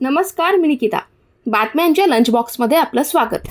नमस्कार, मी निकिता. बातम्यांच्या लंच बॉक्समध्ये आपलं स्वागत.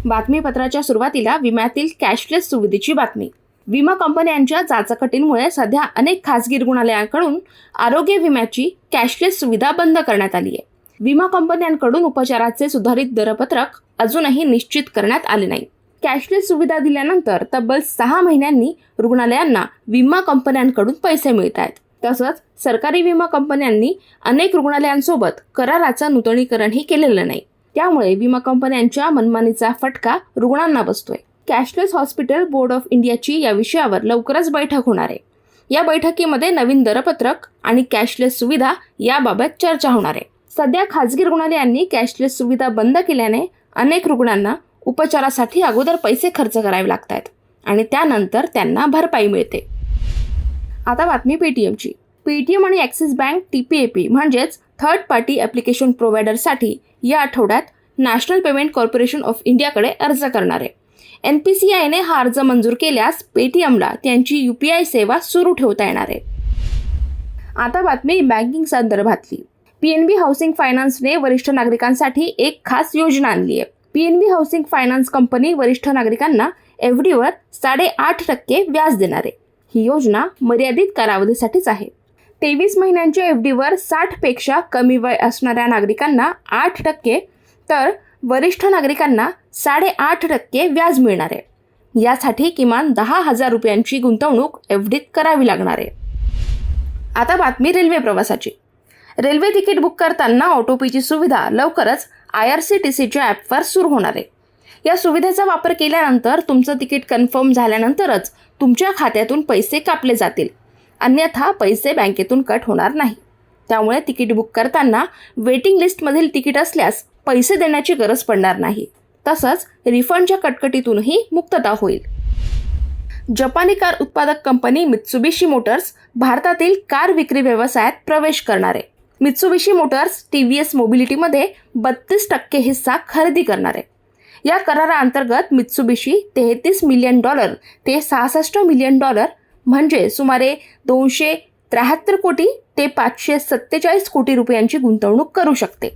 बातमीपत्राच्या सुरुवातीला विम्यातील कॅशलेस सुविधेची बातमी. विमा कंपन्यांच्या चाचपणीमुळे सध्या अनेक खासगी रुग्णालयांकडून आरोग्य विम्याची कॅशलेस सुविधा बंद करण्यात आली आहे. विमा कंपन्यांकडून उपचाराचे सुधारित दरपत्रक अजूनही निश्चित करण्यात आले नाही. कॅशलेस सुविधा दिल्यानंतर तब्बल 6 महिन्यांनी रुग्णालयांना विमा कंपन्यांकडून पैसे मिळत आहेत. तसंच सरकारी विमा कंपन्यांनी अनेक रुग्णालयांसोबत कराराचं नूतनीकरणही केलेलं नाही. त्यामुळे विमा कंपन्यांच्या मनमानीचा फटका रुग्णांना बसतोय. कॅशलेस हॉस्पिटल बोर्ड ऑफ इंडियाची या विषयावर लवकरच बैठक होणार आहे. या बैठकीमध्ये नवीन दरपत्रक आणि कॅशलेस सुविधा याबाबत चर्चा होणार आहे. सध्या खासगी रुग्णालयांनी कॅशलेस सुविधा बंद केल्याने अनेक रुग्णांना उपचारासाठी अगोदर पैसे खर्च करावे लागतात आणि त्यानंतर त्यांना भरपाई मिळते. आता बातमी पेटीएमची. पेटीएम आणि ॲक्सिस बँक TPAP म्हणजेच थर्ड पार्टी ॲप्लिकेशन प्रोव्हायडरसाठी या आठवड्यात नॅशनल पेमेंट कॉर्पोरेशन ऑफ इंडियाकडे अर्ज करणार आहे. NPCIने हा अर्ज मंजूर केल्यास पेटीएमला त्यांची UPI सेवा सुरू ठेवता येणार आहे. आता बातमी बँकिंग संदर्भातली. PNB हाऊसिंग फायनान्सने वरिष्ठ नागरिकांसाठी एक खास योजना आणली आहे. PNB हाऊसिंग फायनान्स कंपनी वरिष्ठ नागरिकांना FDवर 8.5% व्याज देणार आहे. ही योजना मर्यादित कालावधीसाठीच आहे. 23 महिन्यांच्या FDवर 60पेक्षा कमी वय असणाऱ्या नागरिकांना 8% तर वरिष्ठ नागरिकांना 8.5% व्याज मिळणार आहे. यासाठी किमान 10,000 रुपयांची गुंतवणूक FDत करावी लागणार आहे. आता बातमी रेल्वे प्रवासाची. रेल्वे तिकीट बुक करताना OTPची सुविधा लवकरच IRCTCच्या ॲपवर सुरू होणार आहे. या सुविधेचा वापर केल्यानंतर तुमचं तिकीट कन्फर्म झाल्यानंतरच तुमच्या खात्यातून पैसे कापले जातील. अन्यथा पैसे बँकेतून कट होणार नाही. त्यामुळे तिकीट बुक करताना वेटिंग लिस्टमधील तिकीट असल्यास पैसे देण्याची गरज पडणार नाही. तसंच रिफंडच्या कटकटीतूनही मुक्तता होईल. जपानी कार उत्पादक कंपनी मित्सुबिशी मोटर्स भारतातील कार विक्री व्यवसायात प्रवेश करणार आहे. मित्सुबिशी मोटर्स TVS मोबिलिटीमध्ये 32% हिस्सा खरेदी करणार आहे. या कराराअंतर्गत मित्सुबिशी $33 मिलियन ते $66 मिलियन म्हणजे सुमारे 273 कोटी ते 547 कोटी रुपयांची गुंतवणूक करू शकते.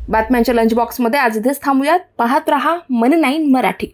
बातम्यांच्या लंच बॉक्समध्ये आज इथेच थांबूयात. पाहत रहा मनी 9 मराठी.